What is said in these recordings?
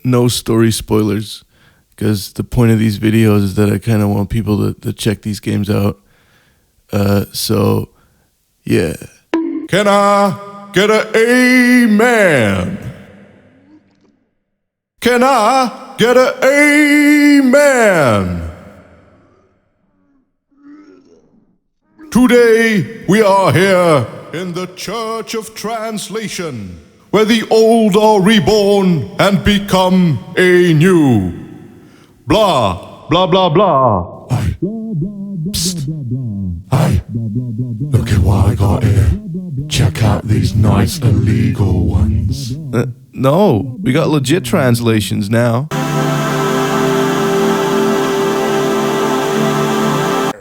No story spoilers, because the point of these videos is that I kind of want people to check these games out. Yeah. Can I get an amen? Can I get an amen? Today we are here in the Church of Translation, where the old are reborn and become a new. Blah, blah, blah, blah. Aye. Psst. Aye. Look at what I got here. Check out these nice illegal ones. No, we got legit translations now.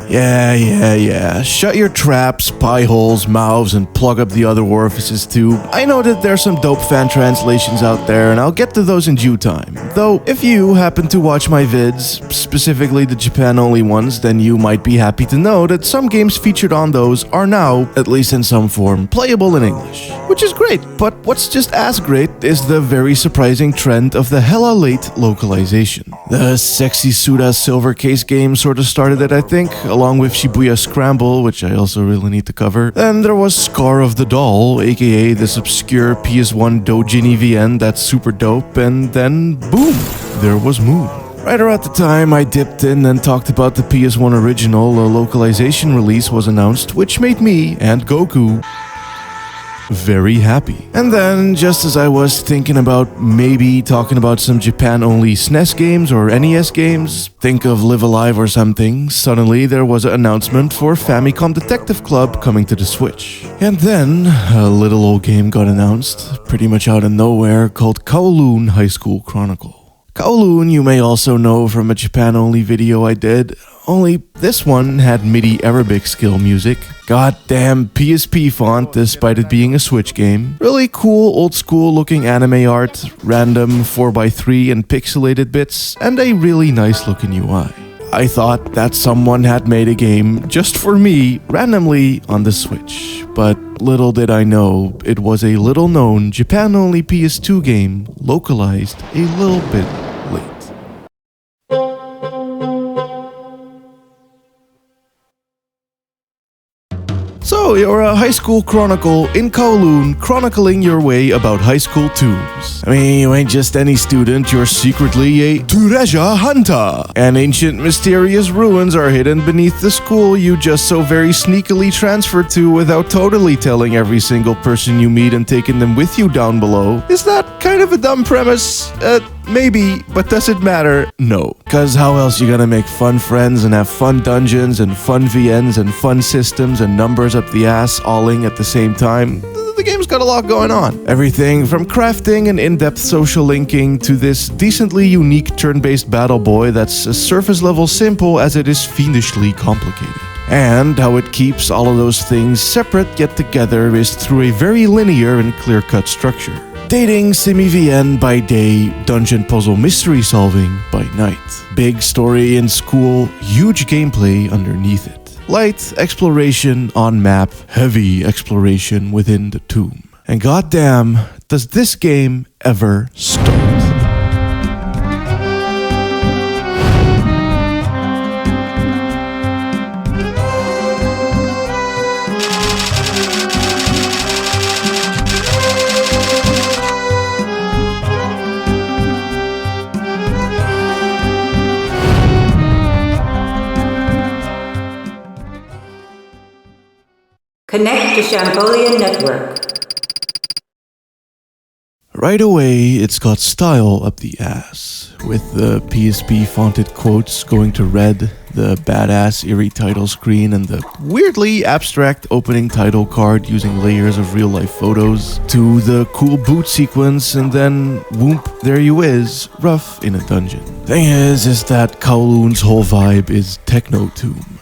Yeah. Shut your traps, pie holes, mouths, and plug up the other orifices too. I know that there's some dope fan translations out there, and I'll get to those in due time. Though, if you happen to watch my vids, specifically the Japan-only ones, then you might be happy to know that some games featured on those are now, at least in some form, playable in English. Which is great, but what's just as great is the very surprising trend of the hella late localization. The Sexy Suda Silver Case game sort of started it, I think, along with Shibuya Scramble, which I also really need to cover. Then there was Scar of the Doll, aka this obscure PS1 Dojin EVN that's super dope, and then boom, there was Moon. Right around the time I dipped in and talked about the PS1 original, a localization release was announced, which made me and Goku very happy. And then, just as I was thinking about maybe talking about some Japan-only SNES games or NES games, think of Live Alive or something, suddenly there was an announcement for Famicom Detective Club coming to the Switch. And then, a little old game got announced, pretty much out of nowhere, called Kowloon Highschool Chronicle. Kowloon you may also know from a Japan-only video I did, only this one had MIDI Arabic skill music, goddamn PSP font despite it being a Switch game, really cool old school looking anime art, random 4x3 and pixelated bits, and a really nice looking UI. I thought that someone had made a game just for me randomly on the Switch, but little did I know it was a little known Japan-only PS2 game localized a little bit late. So, you're a high school chronicle in Kowloon, chronicling your way about high school tombs. I mean, you ain't just any student, you're secretly a treasure hunter. And ancient mysterious ruins are hidden beneath the school you just so very sneakily transferred to without totally telling every single person you meet and taking them with you down below. Is that kind of a dumb premise? Maybe, but does it matter? No. Cause how else you gonna make fun friends and have fun dungeons and fun VNs and fun systems and numbers up the ass alling at the same time? The game's got a lot going on. Everything from crafting and in-depth social linking to this decently unique turn-based battle boy that's as surface level simple as it is fiendishly complicated. And how it keeps all of those things separate yet together is through a very linear and clear-cut structure. Dating semi-VN by day, dungeon puzzle mystery solving by night. Big story in school, huge gameplay underneath it. Light exploration on map, heavy exploration within the tomb. And goddamn, does this game ever start? Connect to Champollion Network. Right away, it's got style up the ass, with the PSP fonted quotes going to red, the badass eerie title screen, and the weirdly abstract opening title card using layers of real-life photos, to the cool boot sequence, and then, whoop, there you is, rough in a dungeon. Thing is that Kowloon's whole vibe is techno-tomb.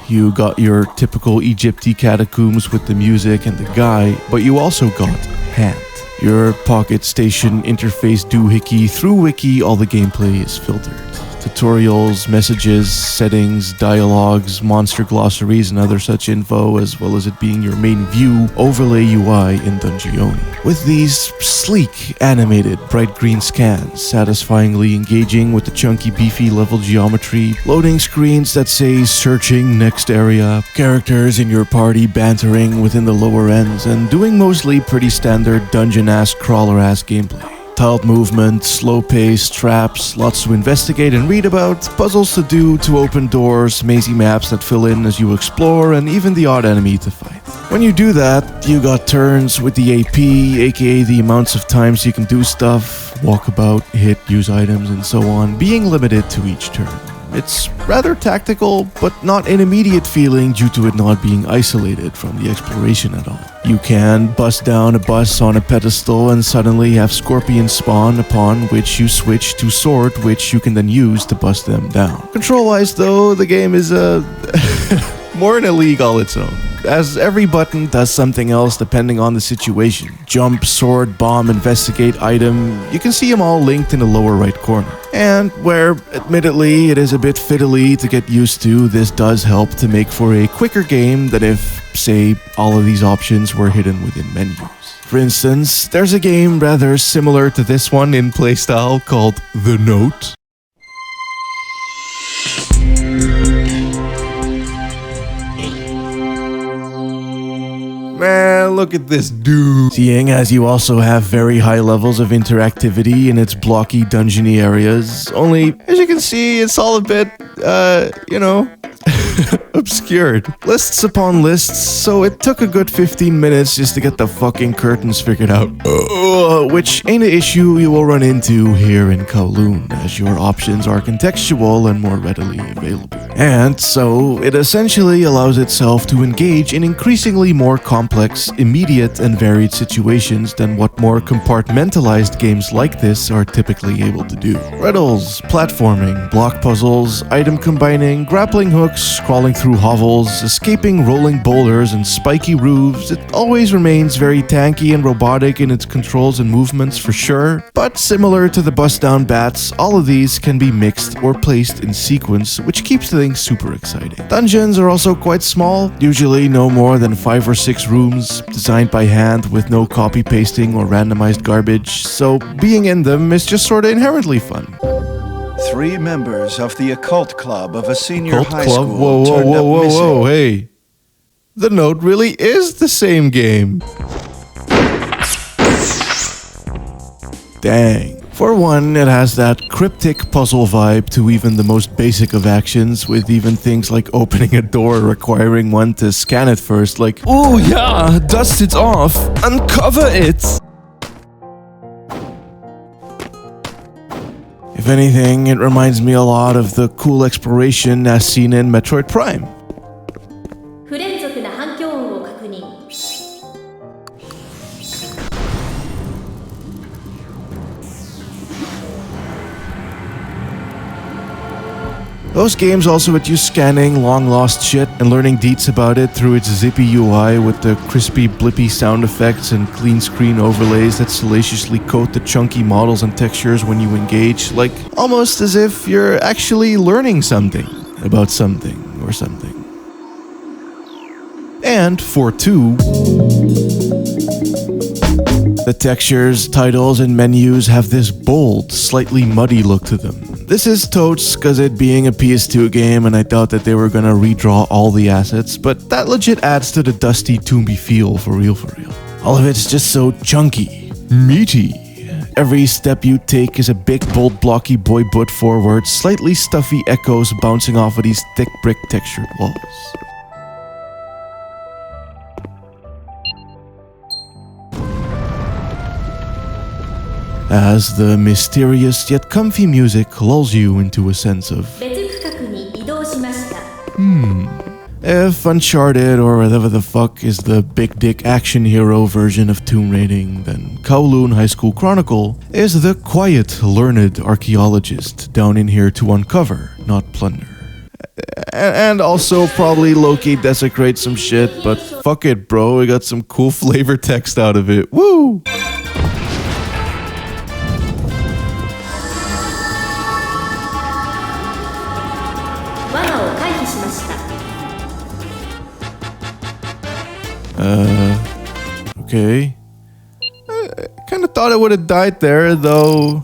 You got your typical Egypty catacombs with the music and the guy, but you also got Hand. Your pocket station interface doohickey through wiki, all the gameplay is filtered. tutorials, messages, settings, dialogues, monster glossaries, and other such info, as well as it being your main view overlay UI in Dungeoni. With these sleek, animated, bright green scans, satisfyingly engaging with the chunky, beefy level geometry, loading screens that say searching next area, characters in your party bantering within the lower ends, and doing mostly pretty standard dungeon-ass, crawler-ass gameplay. Tiled movement, slow pace, traps, lots to investigate and read about, puzzles to do to open doors, mazy maps that fill in as you explore, and even the odd enemy to fight. When you do that, you got turns with the AP, aka the amounts of times you can do stuff, walk about, hit, use items, and so on, being limited to each turn. It's rather tactical, but not an immediate feeling due to it not being isolated from the exploration at all. You can bust down a bus on a pedestal and suddenly have scorpions spawn, upon which you switch to sword, which you can then use to bust them down. Control-wise though, the game is more in a league all its own, as every button does something else depending on the situation. Jump, sword, bomb, investigate, item, you can see them all linked in the lower right corner. And where, admittedly, it is a bit fiddly to get used to, this does help to make for a quicker game than if, say, all of these options were hidden within menus. For instance, there's a game rather similar to this one in playstyle called The Note. Man, look at this dude. Seeing as you also have very high levels of interactivity in its blocky, dungeony areas, only, as you can see, it's all a bit, obscured. Lists upon lists, so it took a good 15 minutes just to get the fucking curtains figured out. Which ain't an issue you will run into here in Kowloon, as your options are contextual and more readily available. And so, it essentially allows itself to engage in increasingly more complex, immediate, and varied situations than what more compartmentalized games like this are typically able to do. Riddles, platforming, block puzzles, item combining, grappling hooks, crawling through hovels, escaping rolling boulders and spiky roofs, it always remains very tanky and robotic in its controls and movements for sure, but similar to the bust-down bats, all of these can be mixed or placed in sequence, which keeps things super exciting. Dungeons are also quite small, usually no more than 5 or 6 rooms, designed by hand with no copy-pasting or randomized garbage, so being in them is just sorta inherently fun. 3 members of the occult club of a senior Cult high Club? school turned up missing. Whoa, hey. The Note really is the same game. Dang. For one, it has that cryptic puzzle vibe to even the most basic of actions, with even things like opening a door requiring one to scan it first, like, oh yeah, dust it off, uncover it. If anything, it reminds me a lot of the cool exploration as seen in Metroid Prime. 不連続な反響音を確認。 Those games also let you scanning long-lost shit and learning deets about it through its zippy UI with the crispy, blippy sound effects and clean screen overlays that salaciously coat the chunky models and textures when you engage, like almost as if you're actually learning something about something or something. And for 2, the textures, titles, and menus have this bold, slightly muddy look to them. This is totes cause it being a PS2 game and I doubt that they were gonna redraw all the assets, but that legit adds to the dusty, toomby feel for real. All of it's just so chunky, meaty. Every step you take is a big, bold, blocky boy butt forward, slightly stuffy echoes bouncing off of these thick brick textured walls. As the mysterious yet comfy music lulls you into a sense of, 別区画に移動しました。 if Uncharted or whatever the fuck is the big dick action hero version of tomb raiding, then Kowloon Highschool Chronicle is the quiet, learned archaeologist down in here to uncover, not plunder. And also probably low-key desecrate some shit, but fuck it, bro, we got some cool flavor text out of it. Woo! Okay. I kind of thought I would have died there, though.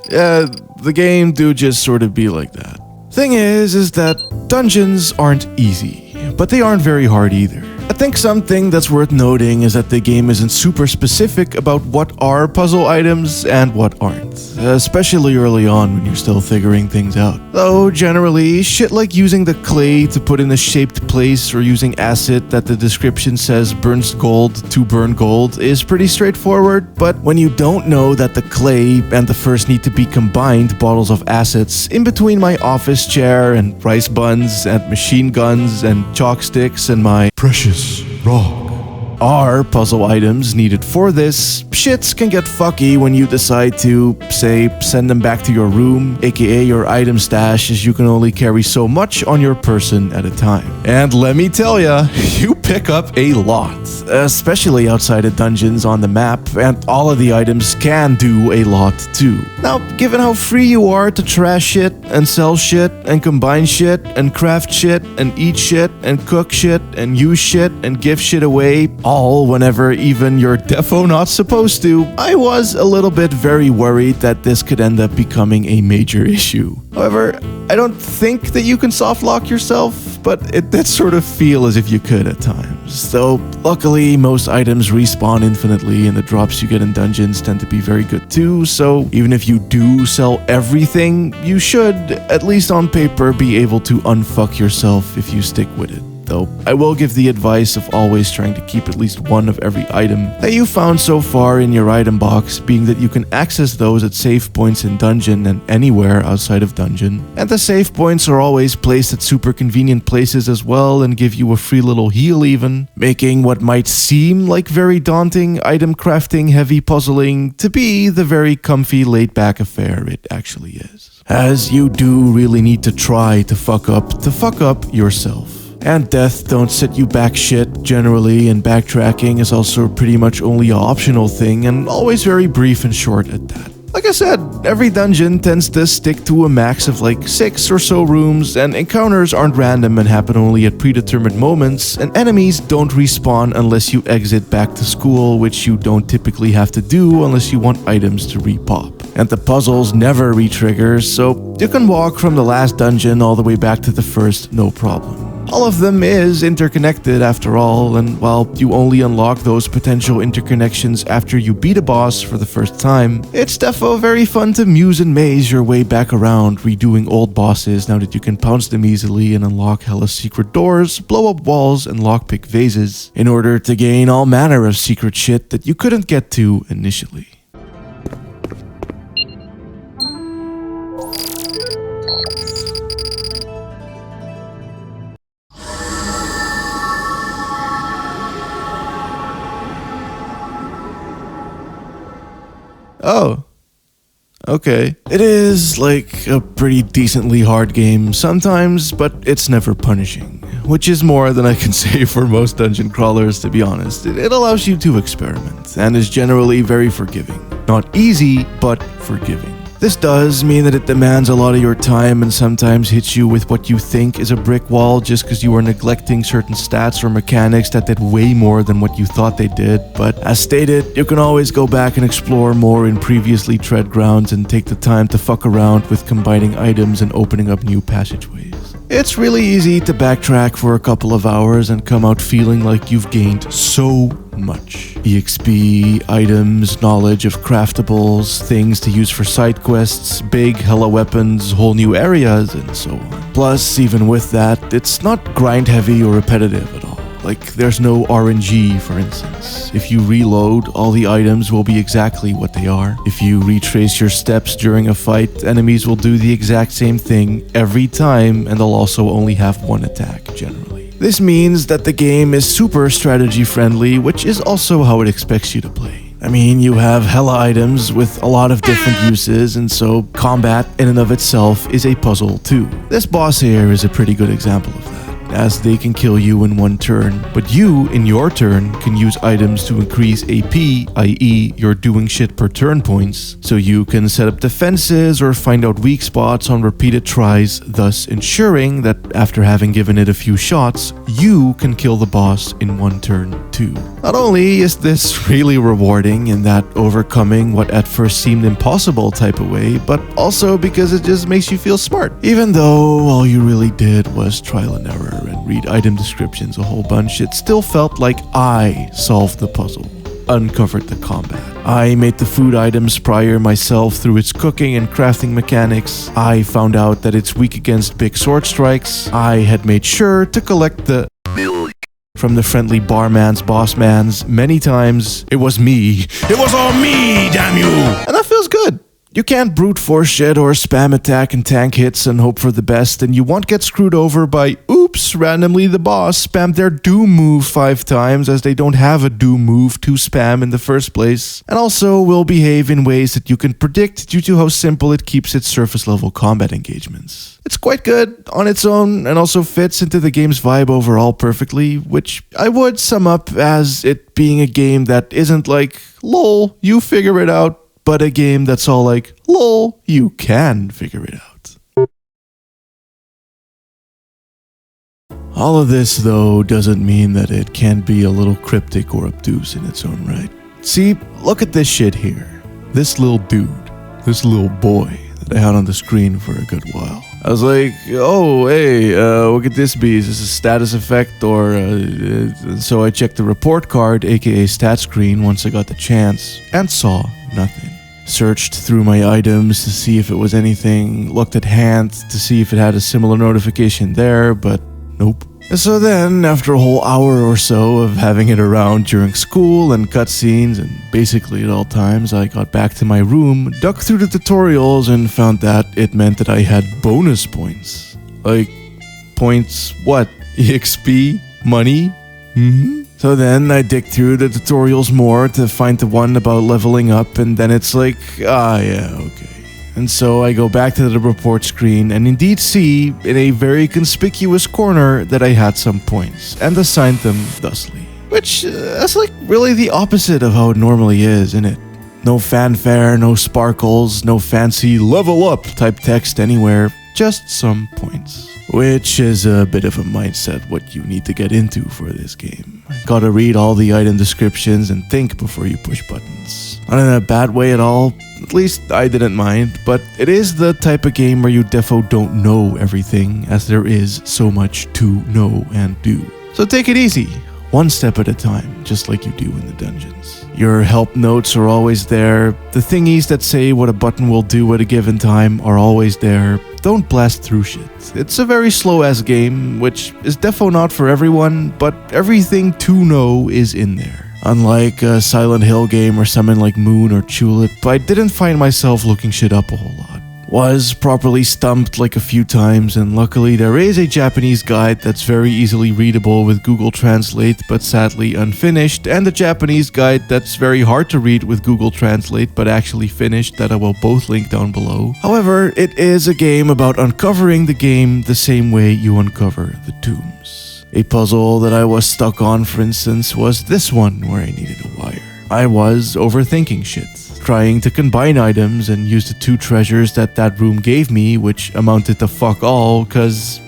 Yeah, the game do just sort of be like that. Thing is that dungeons aren't easy, but they aren't very hard either. I think something that's worth noting is that the game isn't super specific about what are puzzle items and what aren't, especially early on when you're still figuring things out. Though generally, shit like using the clay to put in a shaped place or using acid that the description says burns gold to burn gold is pretty straightforward, but when you don't know that the clay and the first need to be combined bottles of acids in between my office chair and rice buns and machine guns and chalk sticks and my Precious rock. are puzzle items needed for this, shits can get fucky when you decide to, say, send them back to your room, aka your item stash, as you can only carry so much on your person at a time. And let me tell ya, you pick up a lot, especially outside of dungeons on the map, and all of the items can do a lot too. Now, given how free you are to trash shit, and sell shit, and combine shit, and craft shit, and eat shit, and cook shit, and use shit, and give shit away, all whenever even you're defo not supposed to, I was a little bit very worried that this could end up becoming a major issue. However, I don't think that you can soft lock yourself, but it did sort of feel as if you could at times. Though, luckily, most items respawn infinitely and the drops you get in dungeons tend to be very good too, so even if you do sell everything, you should, at least on paper, be able to unfuck yourself if you stick with it. Though I will give the advice of always trying to keep at least one of every item that you found so far in your item box, being that you can access those at save points in dungeon and anywhere outside of dungeon. And the save points are always placed at super convenient places as well and give you a free little heal even, making what might seem like very daunting item crafting heavy puzzling to be the very comfy laid back affair it actually is. As you do really need to try to fuck up yourself. And death don't set you back shit generally, and backtracking is also pretty much only an optional thing and always very brief and short at that. Like I said, every dungeon tends to stick to a max of like 6 or so rooms, and encounters aren't random and happen only at predetermined moments, and enemies don't respawn unless you exit back to school, which you don't typically have to do unless you want items to repop. And the puzzles never re-trigger, so you can walk from the last dungeon all the way back to the first, no problem. All of them is interconnected after all, and while you only unlock those potential interconnections after you beat a boss for the first time, it's defo very fun to muse and maze your way back around, redoing old bosses now that you can pounce them easily and unlock hella secret doors, blow up walls, and lockpick vases, in order to gain all manner of secret shit that you couldn't get to initially. Oh, okay. It is like a pretty decently hard game sometimes, but it's never punishing, which is more than I can say for most dungeon crawlers, to be honest. It allows you to experiment and is generally very forgiving. Not easy, but forgiving. This does mean that it demands a lot of your time and sometimes hits you with what you think is a brick wall just because you are neglecting certain stats or mechanics that did way more than what you thought they did. But as stated, you can always go back and explore more in previously tread grounds and take the time to fuck around with combining items and opening up new passageways. It's really easy to backtrack for a couple of hours and come out feeling like you've gained so much. EXP, items, knowledge of craftables, things to use for side quests, big hella weapons, whole new areas, and so on. Plus, even with that, it's not grind heavy or repetitive at all. Like, there's no RNG, for instance. If you reload, all the items will be exactly what they are. If you retrace your steps during a fight, enemies will do the exact same thing every time, and they'll also only have one attack, generally. This means that the game is super strategy friendly, which is also how it expects you to play. I mean, you have hella items with a lot of different uses, and so combat in and of itself is a puzzle too. This boss here is a pretty good example of that. as they can kill you in one turn, but you, in your turn, can use items to increase AP, i.e. your doing shit per turn points, so you can set up defenses or find out weak spots on repeated tries, thus ensuring that after having given it a few shots, you can kill the boss in one turn too. Not only is this really rewarding in that overcoming what at first seemed impossible type of way, but also because it just makes you feel smart. Even though all you really did was trial and error and read item descriptions a whole bunch, it still felt like I solved the puzzle, uncovered the combat. I made the food items prior myself through its cooking and crafting mechanics. I found out that it's weak against big sword strikes. I had made sure to collect the milk from the friendly barman's bossmans many times. It was me. It was all me, damn you! And that feels good. You can't brute force shit or spam attack and tank hits and hope for the best, and you won't get screwed over by, oops, randomly the boss spammed their doom move 5 times as they don't have a doom move to spam in the first place, and also will behave in ways that you can predict due to how simple it keeps its surface level combat engagements. It's quite good on its own and also fits into the game's vibe overall perfectly, which I would sum up as it being a game that isn't like, lol, you figure it out, but a game that's all like, lol, you can figure it out. All of this, though, doesn't mean that it can't be a little cryptic or obtuse in its own right. See, look at this shit here. This little dude, this little boy that I had on the screen for a good while. I was like, oh, hey, what could this be? Is this a status effect or... So I checked the report card, aka stat screen, once I got the chance, and saw nothing. Searched through my items to see if it was anything, looked at hand to see if it had a similar notification there, but nope. And so then, after a whole hour or so of having it around during school and cutscenes and basically at all times, I got back to my room, dug through the tutorials, and found that it meant that I had bonus points. Like, points what? EXP? Money? So then I dig through the tutorials more to find the one about leveling up, and then it's like, yeah, okay. And so I go back to the report screen and indeed see in a very conspicuous corner that I had some points and assigned them thusly. Which, that's like really the opposite of how it normally is, isn't it? No fanfare, no sparkles, no fancy level up type text anywhere, just some points. Which is a bit of a mindset what you need to get into for this game. Gotta read all the item descriptions and think before you push buttons. Not in a bad way at all, at least I didn't mind, but it is the type of game where you defo don't know everything, as there is so much to know and do. So take it easy, one step at a time, just like you do in the dungeons. Your help notes are always there, the thingies that say what a button will do at a given time are always there. Don't blast through shit. It's a very slow-ass game, which is defo not for everyone, but everything to know is in there. Unlike a Silent Hill game or something like Moon or Tulip, I didn't find myself looking shit up a whole lot. Was properly stumped like a few times, and luckily there is a Japanese guide that's very easily readable with Google Translate but sadly unfinished, and a Japanese guide that's very hard to read with Google Translate but actually finished that I will both link down below. However, it is a game about uncovering the game the same way you uncover the tombs. A puzzle that I was stuck on, for instance, was this one where I needed a wire. I was overthinking shit, trying to combine items and use the 2 treasures that room gave me, which amounted to fuck all, cause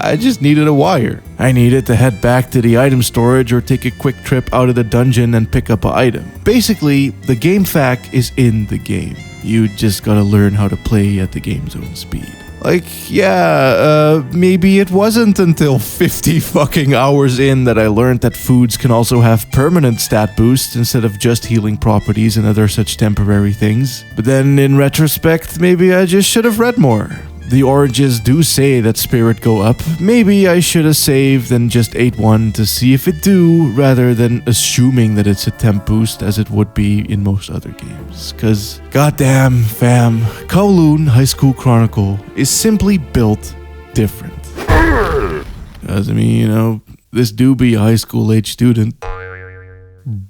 I just needed a wire. I needed to head back to the item storage or take a quick trip out of the dungeon and pick up an item. Basically, the game fact is in the game. You just gotta learn how to play at the game's own speed. Like, maybe it wasn't until 50 fucking hours in that I learned that foods can also have permanent stat boosts instead of just healing properties and other such temporary things. But then, in retrospect, maybe I just should have read more. The oranges do say that spirit go up. Maybe I should have saved and just ate one to see if it do, rather than assuming that it's a temp boost as it would be in most other games. Cause, goddamn fam, Kowloon Highschool Chronicle is simply built different. Cause I mean, this do be a high school age student.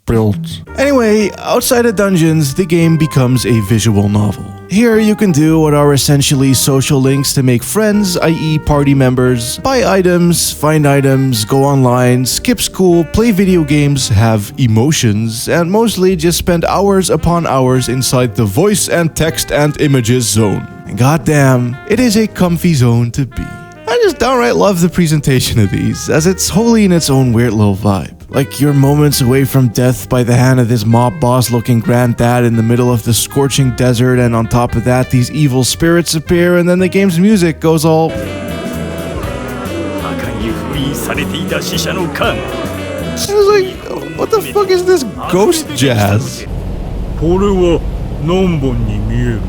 built. Anyway, outside of dungeons, the game becomes a visual novel. Here you can do what are essentially social links to make friends, i.e. party members, buy items, find items, go online, skip school, play video games, have emotions, and mostly just spend hours upon hours inside the voice and text and images zone. And goddamn, it is a comfy zone to be. I just downright love the presentation of these, as it's wholly in its own weird little vibe. Like you're moments away from death by the hand of this mob boss looking granddad in the middle of the scorching desert, and on top of that these evil spirits appear, and then the game's music goes all... I was like, what the fuck is this ghost jazz? これは何本に見えるね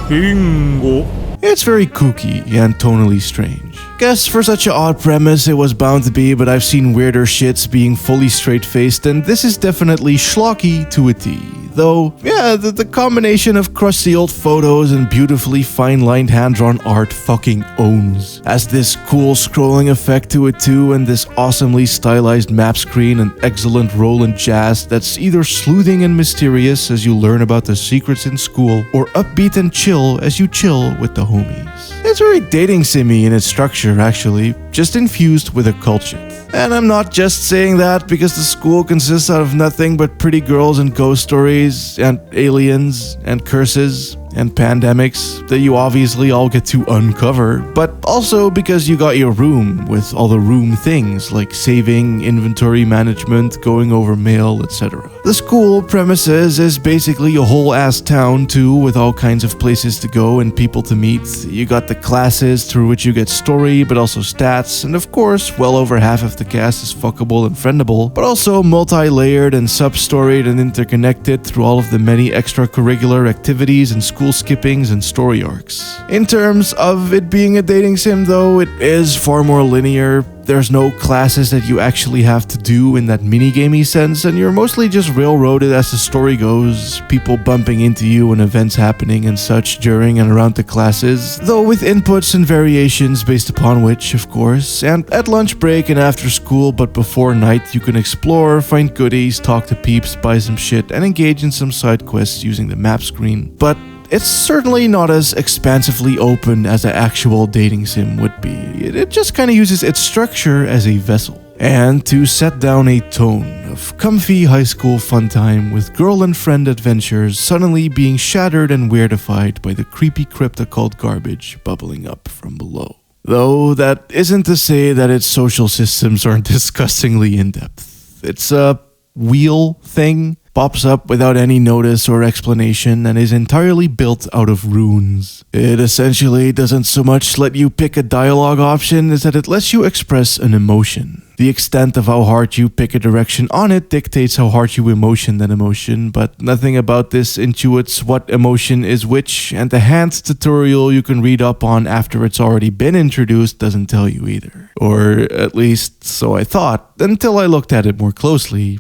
Bingo. It's very kooky and tonally strange. Guess for such an odd premise it was bound to be, but I've seen weirder shits being fully straight-faced, and this is definitely schlocky to a T. Though, yeah, the combination of crusty old photos and beautifully fine-lined hand-drawn art fucking owns. Has this cool scrolling effect to it too, and this awesomely stylized map screen and excellent roll and jazz that's either sleuthing and mysterious as you learn about the secrets in school, or upbeat and chill as you chill with the homies. It's very dating simmy in its structure, actually, just infused with occult shit. And I'm not just saying that because the school consists out of nothing but pretty girls and ghost stories and aliens and curses and pandemics that you obviously all get to uncover, but also because you got your room with all the room things like saving, inventory management, going over mail, etc. The school premises is basically a whole ass town too, with all kinds of places to go and people to meet. You got the classes through which you get story, but also stats, and of course, well over half of the cast is fuckable and friendable, but also multi-layered and sub-storied and interconnected through all of the many extracurricular activities and school skippings and story arcs. In terms of it being a dating sim though, it is far more linear. There's no classes that you actually have to do in that minigamey sense, and you're mostly just railroaded as the story goes, people bumping into you and events happening and such during and around the classes, though with inputs and variations based upon which, of course, and at lunch break and after school but before night you can explore, find goodies, talk to peeps, buy some shit, and engage in some side quests using the map screen. But it's certainly not as expansively open as an actual dating sim would be. It just kind of uses its structure as a vessel. And to set down a tone of comfy high school fun time with girl and friend adventures suddenly being shattered and weirdified by the creepy crypta called garbage bubbling up from below. Though that isn't to say that its social systems aren't disgustingly in-depth. It's a wheel thing. Pops up without any notice or explanation and is entirely built out of runes. It essentially doesn't so much let you pick a dialogue option as that it lets you express an emotion. The extent of how hard you pick a direction on it dictates how hard you emotion that emotion, but nothing about this intuits what emotion is which, and the hand tutorial you can read up on after it's already been introduced doesn't tell you either. Or at least so I thought, until I looked at it more closely.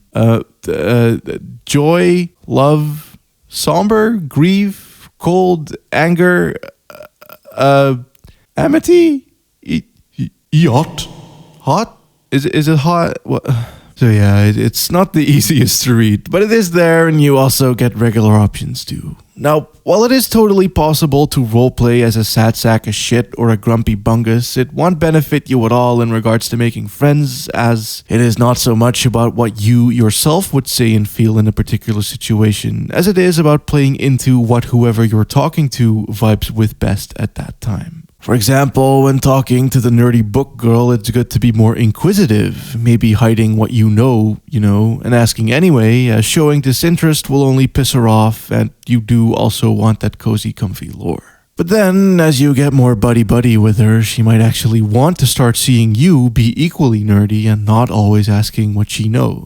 Joy, love, somber, grief, cold, anger, amity, Yacht? hot? Is it hot? What? So yeah, it's not the easiest to read, but it is there, and you also get regular options too. Now, while it is totally possible to roleplay as a sad sack of shit or a grumpy bungus, it won't benefit you at all in regards to making friends, as it is not so much about what you yourself would say and feel in a particular situation, as it is about playing into what whoever you're talking to vibes with best at that time. For example, when talking to the nerdy book girl, it's good to be more inquisitive, maybe hiding what you know, and asking anyway, as showing disinterest will only piss her off, and you do also want that cozy, comfy lore. But then, as you get more buddy-buddy with her, she might actually want to start seeing you be equally nerdy and not always asking what she know.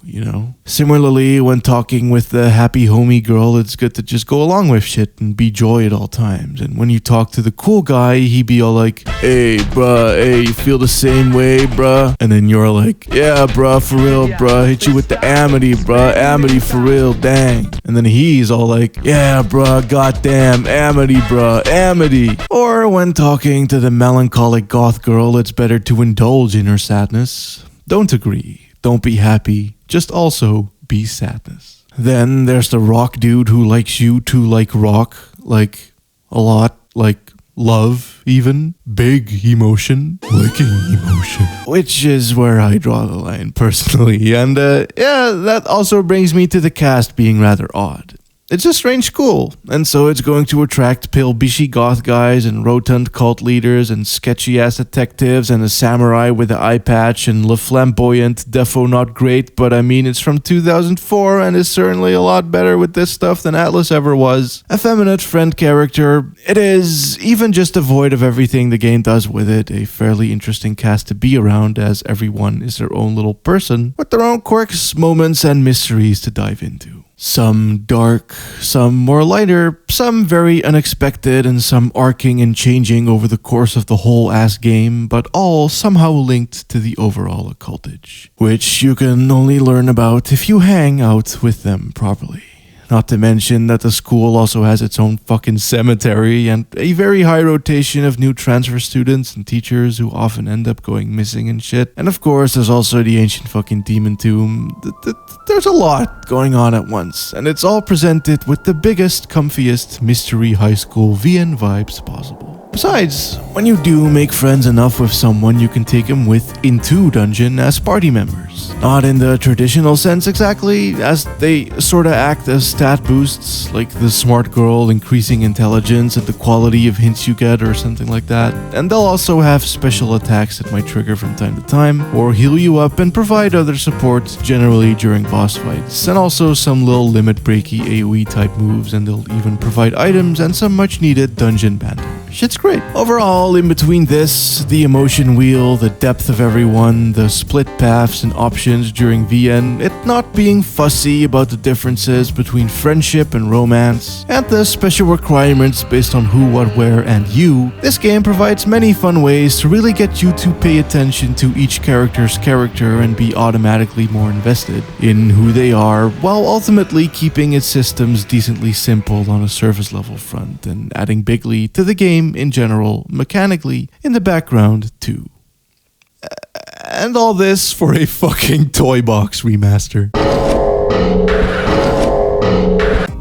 Similarly, when talking with the happy homie girl, it's good to just go along with shit and be joy at all times. And when you talk to the cool guy, he be all like, "Hey, bruh, hey, you feel the same way, bruh?" And then you're like, "Yeah, bruh, for real, bruh, hit you with the amity, bruh, amity for real, dang." And then he's all like, "Yeah, bruh, goddamn, amity, bruh, amity comedy. Or when talking to the melancholic goth girl, it's better to indulge in her sadness. Don't agree. Don't be happy. Just also be sadness. Then there's the rock dude who likes you to like rock. Like a lot. Like love, even. Big emotion. Liking emotion. Which is where I draw the line, personally. And yeah, that also brings me to the cast being rather odd. It's a strange school, and so it's going to attract pale bishy goth guys and rotund cult leaders and sketchy-ass detectives and a samurai with an eye patch and le flamboyant defo not great, but I mean it's from 2004 and is certainly a lot better with this stuff than Atlas ever was. Effeminate friend character. It is, even just devoid of everything the game does with it, a fairly interesting cast to be around as everyone is their own little person with their own quirks, moments, and mysteries to dive into. Some dark, some more lighter, some very unexpected, and some arcing and changing over the course of the whole ass game, but all somehow linked to the overall occultage, which you can only learn about if you hang out with them properly. Not to mention that the school also has its own fucking cemetery and a very high rotation of new transfer students and teachers who often end up going missing and shit. And of course, there's also the ancient fucking demon tomb. There's a lot going on at once, and it's all presented with the biggest, comfiest mystery high school VN vibes possible. Besides, when you do make friends enough with someone, you can take them into dungeon as party members. Not in the traditional sense exactly, as they sorta act as stat boosts, like the smart girl increasing intelligence and the quality of hints you get or something like that. And they'll also have special attacks that might trigger from time to time, or heal you up and provide other support, generally during boss fights. And also some little limit breaky AoE type moves, and they'll even provide items and some much needed dungeon banter. Shit's great. Overall, in between this, the emotion wheel, the depth of everyone, the split paths and options during VN, it not being fussy about the differences between friendship and romance, and the special requirements based on who, what, where, and you, this game provides many fun ways to really get you to pay attention to each character's character and be automatically more invested in who they are, while ultimately keeping its systems decently simple on a surface level front and adding bigly to the game in general, mechanically, in the background too. And all this for a fucking toy box remaster.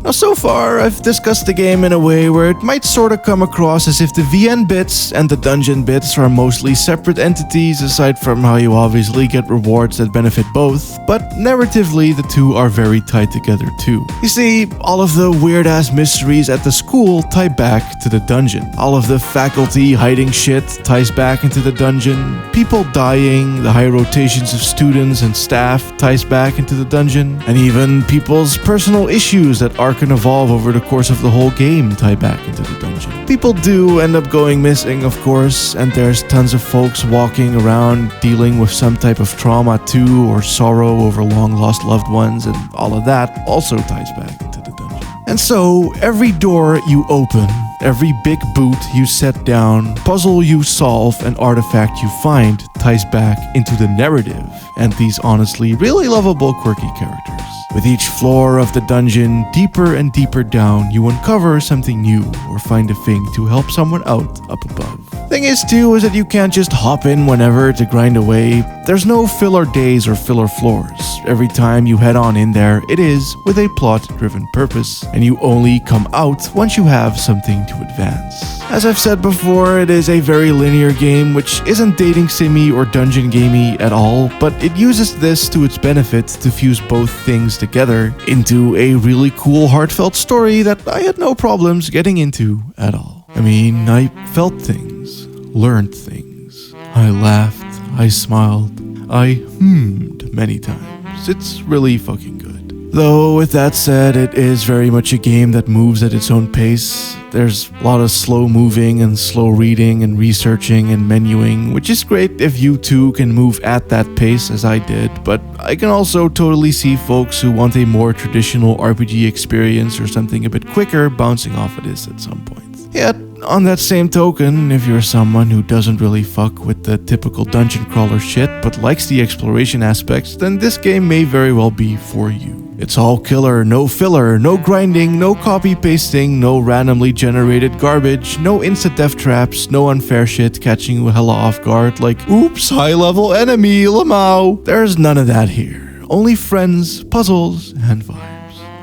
Now, so far, I've discussed the game in a way where it might sorta come across as if the VN bits and the dungeon bits are mostly separate entities, aside from how you obviously get rewards that benefit both, but narratively, the two are very tied together too. You see, all of the weird-ass mysteries at the school tie back to the dungeon. All of the faculty hiding shit ties back into the dungeon. People dying, the high rotations of students and staff ties back into the dungeon, and even people's personal issues that arc and evolve over the course of the whole game tie back into the dungeon. People do end up going missing, of course, and there's tons of folks walking around dealing with some type of trauma too, or sorrow over long lost loved ones, and all of that also ties back into the dungeon. And so, every door you open, every big boot you set down, puzzle you solve, and artifact you find ties back into the narrative and these honestly really lovable quirky characters. With each floor of the dungeon, deeper and deeper down, you uncover something new or find a thing to help someone out up above. Thing is too is that you can't just hop in whenever to grind away. There's no filler days or filler floors. Every time you head on in there, it is with a plot-driven purpose, and you only come out once you have something to advance. As I've said before, it is a very linear game, which isn't dating simmy or dungeon gamey at all, but it uses this to its benefit to fuse both things together into a really cool, heartfelt story that I had no problems getting into at all. I mean, I felt things, learned things, I laughed, I smiled, I hummed many times. It's really fucking good. Though, with that said, it is very much a game that moves at its own pace. There's a lot of slow moving and slow reading and researching and menuing, which is great if you too can move at that pace as I did, but I can also totally see folks who want a more traditional RPG experience or something a bit quicker bouncing off of this at some point. Yet, on that same token, if you're someone who doesn't really fuck with the typical dungeon crawler shit but likes the exploration aspects, then this game may very well be for you. It's all killer, no filler, no grinding, no copy pasting, no randomly generated garbage, no insta-death traps, no unfair shit catching you hella off guard like, oops, high-level enemy, Lamau. There's none of that here. Only friends, puzzles, and vibes.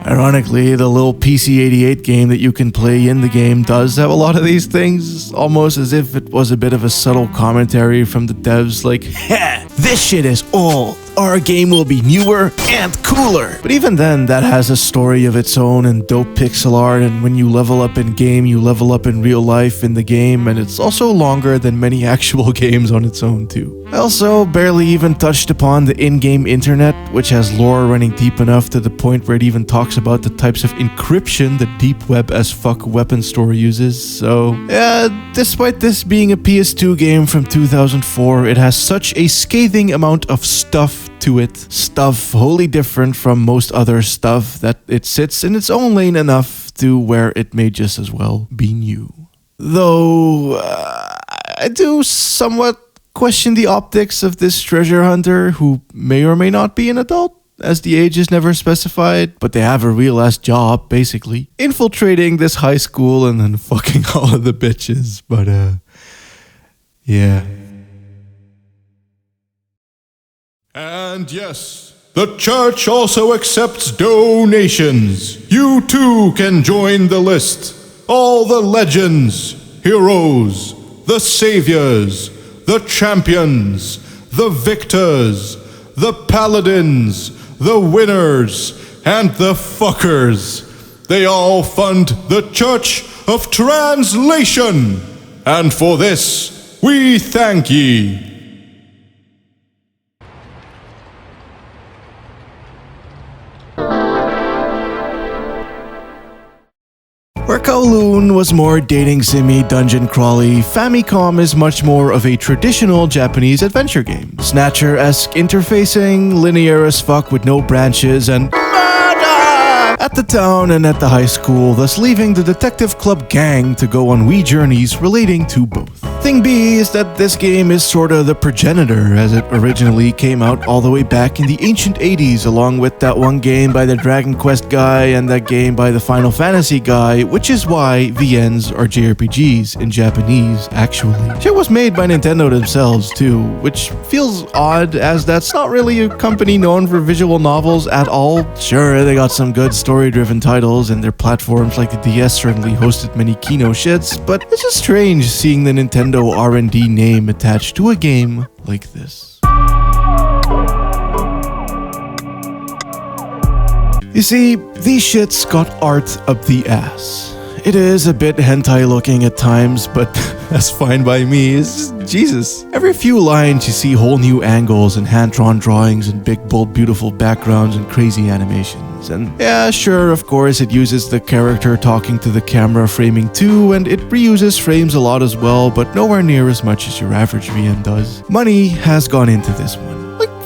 Ironically, the little PC-88 game that you can play in the game does have a lot of these things, almost as if it was a bit of a subtle commentary from the devs like, "Ha! This shit is old. Our game will be newer and cooler." But even then, that has a story of its own and dope pixel art, and when you level up in game, you level up in real life in the game, and it's also longer than many actual games on its own too. I also barely even touched upon the in-game internet, which has lore running deep enough to the point where it even talks about the types of encryption the deep web as fuck weapon store uses. So, yeah, despite this being a PS2 game from 2004, it has such a scathing amount of stuff to it. Stuff wholly different from most other stuff that it sits in its own lane enough to where it may just as well be new. Though, I do somewhat question the optics of this treasure hunter who may or may not be an adult, as the age is never specified, but they have a real-ass job, basically, infiltrating this high school and then fucking all of the bitches, but yeah. And yes, the church also accepts donations. You too can join the list. All the legends, heroes, the saviors, the champions, the victors, the paladins, the winners, and the fuckers. They all fund the Church of Translation. And for this, we thank ye. Where Kowloon was more dating simmy dungeon crawly, Famicom is much more of a traditional Japanese adventure game. Snatcher-esque interfacing, linear as fuck with no branches, and at the town and at the high school, thus leaving the detective club gang to go on wee journeys relating to both. Thing B is that this game is sorta the progenitor, as it originally came out all the way back in the ancient 80s, along with that one game by the Dragon Quest guy and that game by the Final Fantasy guy, which is why VNs are JRPGs in Japanese, actually. Shit was made by Nintendo themselves too, which feels odd as that's not really a company known for visual novels at all. Sure, they got some good story-driven titles, and their platforms like the DS certainly hosted many Kino shits, but it's just strange seeing the Nintendo R&D name attached to a game like this. You see, these shits got art up the ass. It is a bit hentai looking at times, but that's fine by me. It's just Jesus. Every few lines you see whole new angles and hand-drawn drawings and big, bold, beautiful backgrounds and crazy animations. And yeah, sure, of course, it uses the character talking to the camera framing too, and it reuses frames a lot as well, but nowhere near as much as your average VM does. Money has gone into this one.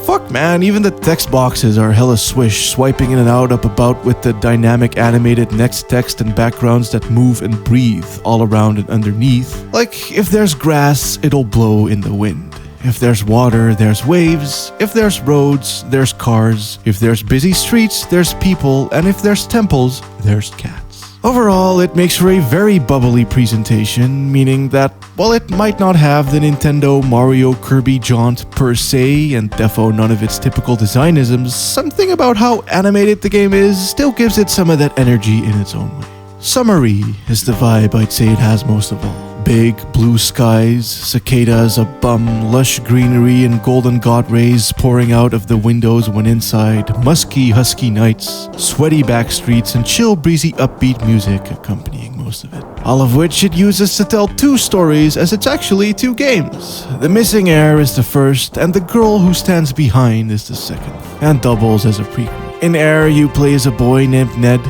Fuck man, even the text boxes are hella swish, swiping in and out up about with the dynamic animated next text and backgrounds that move and breathe all around and underneath. Like, if there's grass, it'll blow in the wind. If there's water, there's waves. If there's roads, there's cars. If there's busy streets, there's people. And if there's temples, there's cats. Overall, it makes for a very bubbly presentation, meaning that while it might not have the Nintendo Mario Kirby jaunt per se, and defo none of its typical designisms, something about how animated the game is still gives it some of that energy in its own way. Summery is the vibe I'd say it has most of all. Big blue skies, cicadas a bum, lush greenery and golden god rays pouring out of the windows when inside, musky husky nights, sweaty back streets and chill breezy upbeat music accompanying most of it. All of which it uses to tell two stories as it's actually two games. The Missing Heir is the first and The Girl Who Stands Behind is the second, and doubles as a prequel. In Air, you play as a boy named Ned,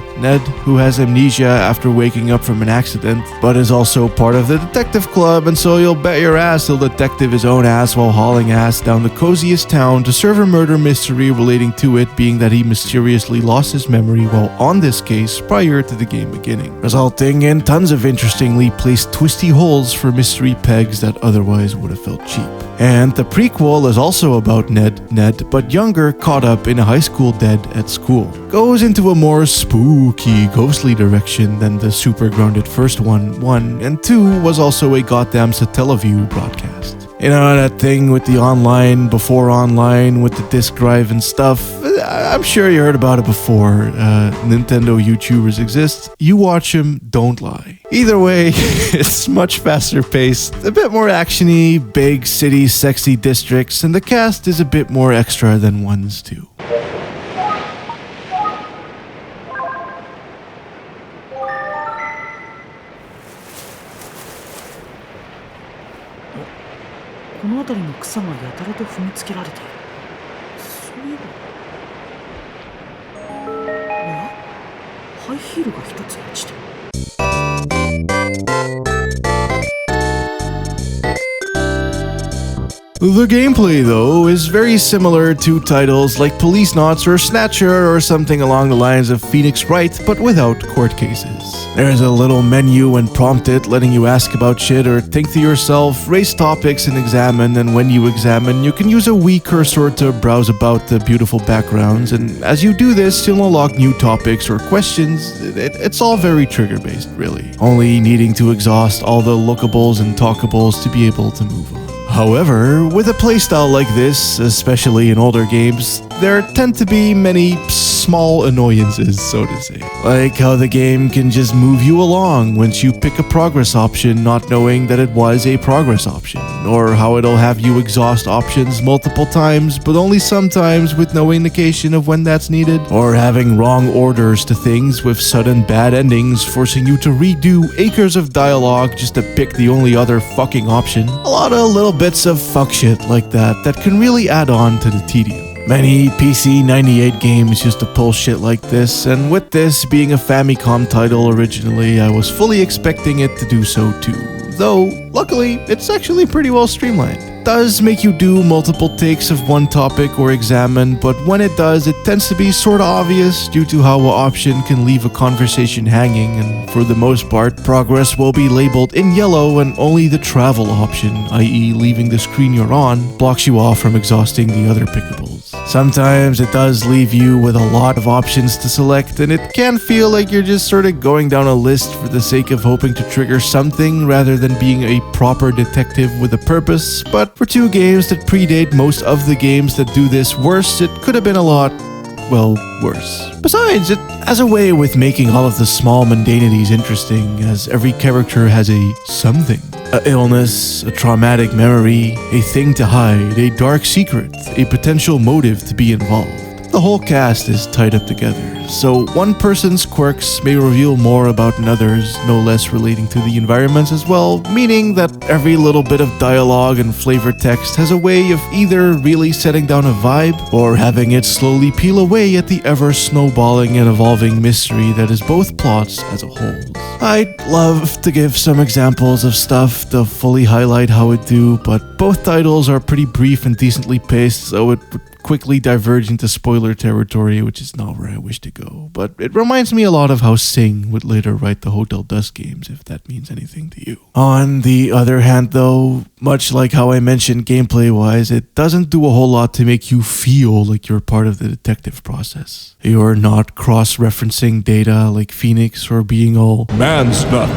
who has amnesia after waking up from an accident, but is also part of the detective club, and so you'll bet your ass he'll detective his own ass while hauling ass down the coziest town to serve a murder mystery relating to it being that he mysteriously lost his memory while on this case prior to the game beginning, resulting in tons of interestingly placed twisty holes for mystery pegs that otherwise would have felt cheap. And the prequel is also about Ned, but younger, caught up in a high school dead at school. Goes into a more spooky, ghostly direction than the super grounded first one. 1 and 2 was also a goddamn Satellaview broadcast. You know, that thing with the online, before online, with the disk drive and stuff. I'm sure you heard about it before. Nintendo YouTubers exist. You watch them, don't lie. Either way, it's much faster paced, a bit more actiony, big cities, sexy districts, and the cast is a bit more extra than one's too. この辺りの草がやたらと踏みつけられている。そういえば、ハイヒールが一つ落ちてる。The gameplay, though, is very similar to titles like Police Knots or Snatcher or something along the lines of Phoenix Wright, but without court cases. There's a little menu when prompted letting you ask about shit or think to yourself, raise topics and examine, and when you examine, you can use a Wii cursor to browse about the beautiful backgrounds, and as you do this, you'll unlock new topics or questions. It's all very trigger-based, really, only needing to exhaust all the lookables and talkables to be able to move on. However, with a playstyle like this, especially in older games, there tend to be many small annoyances, so to say. Like how the game can just move you along once you pick a progress option not knowing that it was a progress option, or how it'll have you exhaust options multiple times but only sometimes with no indication of when that's needed, or having wrong orders to things with sudden bad endings forcing you to redo acres of dialogue just to pick the only other fucking option. A lot of little bits of fuck shit like that can really add on to the tedium. Many PC 98 games used to pull shit like this, and with this being a Famicom title originally, I was fully expecting it to do so too. Though, luckily, it's actually pretty well streamlined. It does make you do multiple takes of one topic or examine, but when it does, it tends to be sorta obvious due to how an option can leave a conversation hanging, and for the most part, progress will be labeled in yellow and only the travel option, i.e. leaving the screen you're on, blocks you off from exhausting the other pickables. Sometimes it does leave you with a lot of options to select, and it can feel like you're just sort of going down a list for the sake of hoping to trigger something rather than being a proper detective with a purpose. But for two games that predate most of the games that do this worse, it could have been a lot, well, worse. Besides, it has a way with making all of the small mundanities interesting, as every character has a something. An illness, a traumatic memory, a thing to hide, a dark secret, a potential motive to be involved. The whole cast is tied up together, so one person's quirks may reveal more about another's, no less relating to the environments as well, meaning that every little bit of dialogue and flavor text has a way of either really setting down a vibe, or having it slowly peel away at the ever snowballing and evolving mystery that is both plots as a whole. I'd love to give some examples of stuff to fully highlight how it do, but both titles are pretty brief and decently paced, so it would quickly diverge into spoiler territory, which is not where I wish to go. But it reminds me a lot of how Singh would later write the Hotel Dusk games, if that means anything to you. On the other hand, though, much like how I mentioned gameplay-wise, it doesn't do a whole lot to make you feel like you're part of the detective process. You're not cross-referencing data like Phoenix or being all man's nut.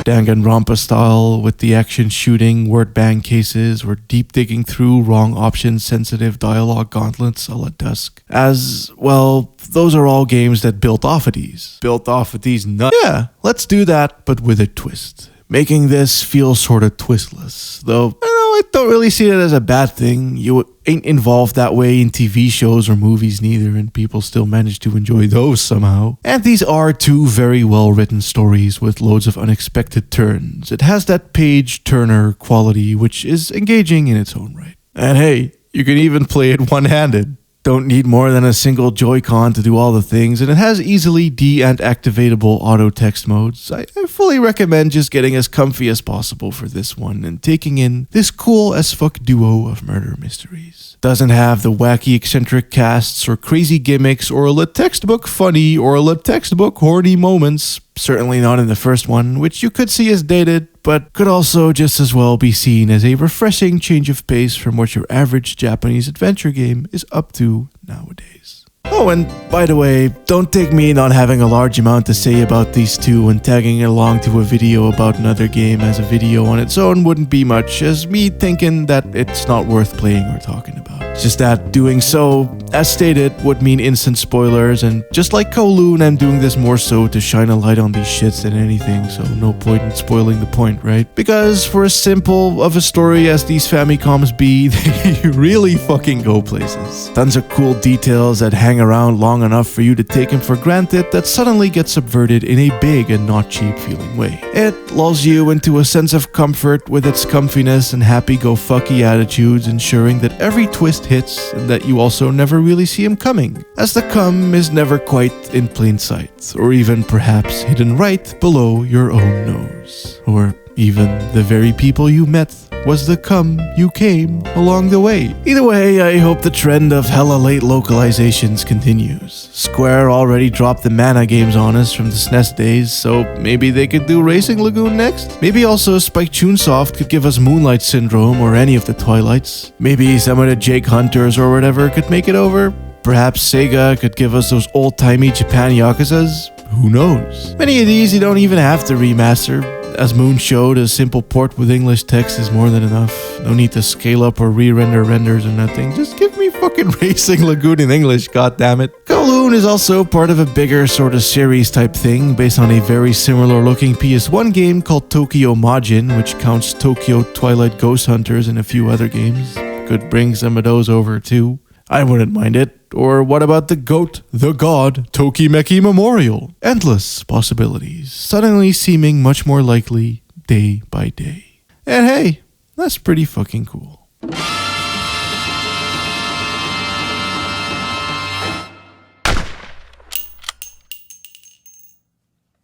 Danganronpa style with the action shooting, word bang cases, or deep digging through wrong option sensitive dialogue gauntlets a la Dusk. As, well, those are all games that built off of these. Nuts. Yeah, let's do that, but with a twist. Making this feel sorta twistless, though I don't really see it as a bad thing. You ain't involved that way in TV shows or movies neither, and people still manage to enjoy those somehow. And these are two very well written stories with loads of unexpected turns. It has that page-turner quality which is engaging in its own right. And hey, you can even play it one-handed. don't need more than a single Joy-Con to do all the things, and it has easily de- and activatable auto text modes. I fully recommend just getting as comfy as possible for this one and taking in this cool as fuck duo of murder mysteries. Doesn't have the wacky eccentric casts or crazy gimmicks or the textbook funny or the textbook horny moments. Certainly not in the first one, which you could see as dated, but could also just as well be seen as a refreshing change of pace from what your average Japanese adventure game is up to nowadays. Oh, and by the way, don't take me not having a large amount to say about these two and tagging it along to a video about another game as a video on its own wouldn't be much as me thinking that it's not worth playing or talking about. It's just that doing so, as stated, would mean instant spoilers, and just like Kowloon, I'm doing this more so to shine a light on these shits than anything, so no point in spoiling the point, right? Because for as simple of a story as these Famicoms be, they really fucking go places. Tons of cool details that hang around long enough for you to take them for granted that suddenly get subverted in a big and not cheap feeling way. It lulls you into a sense of comfort with its comfiness and happy-go-fucky attitudes, ensuring that every twist hits and that you also never really see him coming, as the cum is never quite in plain sight, or even perhaps hidden right below your own nose, or even the very people you met was the cum you came along the way. Either way, I hope the trend of hella late localizations continues. Square already dropped the Mana games on us from the SNES days, so maybe they could do Racing Lagoon next? Maybe also Spike Chunsoft could give us Moonlight Syndrome or any of the Twilights. Maybe some of the Jake Hunters or whatever could make it over. Perhaps Sega could give us those old-timey Japan Yakuzas? Who knows? Many of these you don't even have to remaster. As Moon showed, a simple port with English text is more than enough. No need to scale up or re-render renders or nothing. Just give me fucking Racing Lagoon in English, goddammit. Kowloon is also part of a bigger sort of series type thing based on a very similar looking PS1 game called Tokyo Majin, which counts Tokyo Twilight Ghost Hunters and a few other games. Could bring some of those over too. I wouldn't mind it. Or what about the GOAT, the God, Tokimeki Memorial? Endless possibilities, suddenly seeming much more likely day by day. And hey, that's pretty fucking cool.